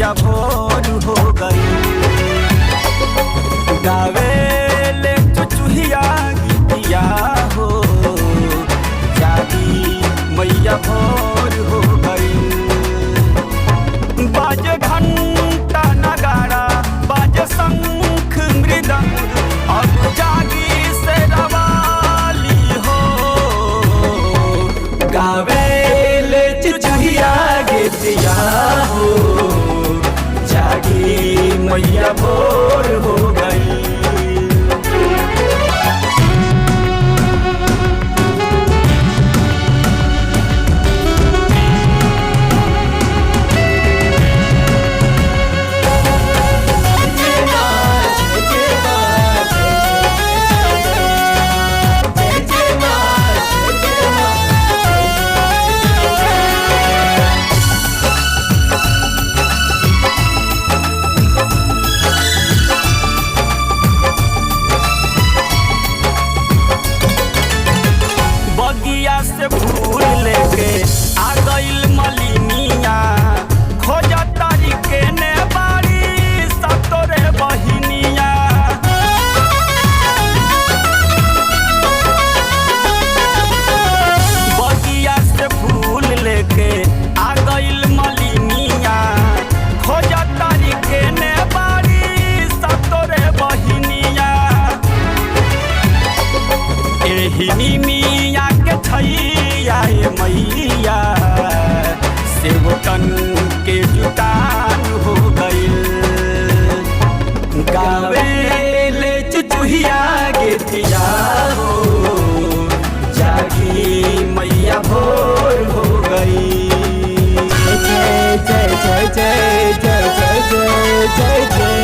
मैया भोर हो गई। गावे ले चुचुहिया गीतिया हो, जागी मैया भोर हो गई। बाजे घंटा नगाड़ा, बाजे शंख मृदंग, अब जागी से रवाली हो। गावे ले चुचुहिया गीतिया हो, जागी मैया भोर हो गई। बगिया से फूल लेके आ गइल मलिनिया, खोजा तारी के ने बारी सतोरे बहिनिया। बगिया से फूल लेके आ गइल मलिनिया, खोजा तारी के ने बारी सतोरे बहिनिया। एहिनी मिया के छैया मैया, सेवकन के जुटान हो गइल। गावे ले चुचुहिया गीतिया हो, जागी मैया भोर हो गई। जय जय जय जय जय जय जय जय जय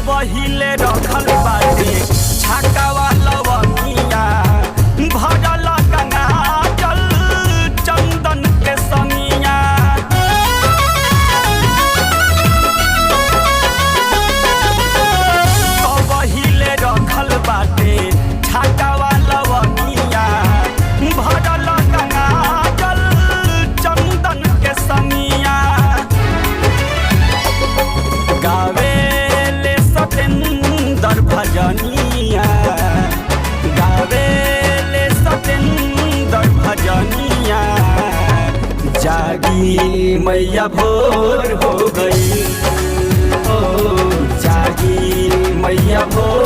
पहिले रखल बाटे छाकावा लवंगिया, भरल गंगा जल चंदन के संगिया। पहिले रखल बाटे छाकावा लवंगिया, भरल गंगा जल चंदन के संगिया। गावे सतेंदर भजनिया, गावे ले सतेंदर भजनिया, जागी मैया भोर हो गई। ओ जागी मैया भोर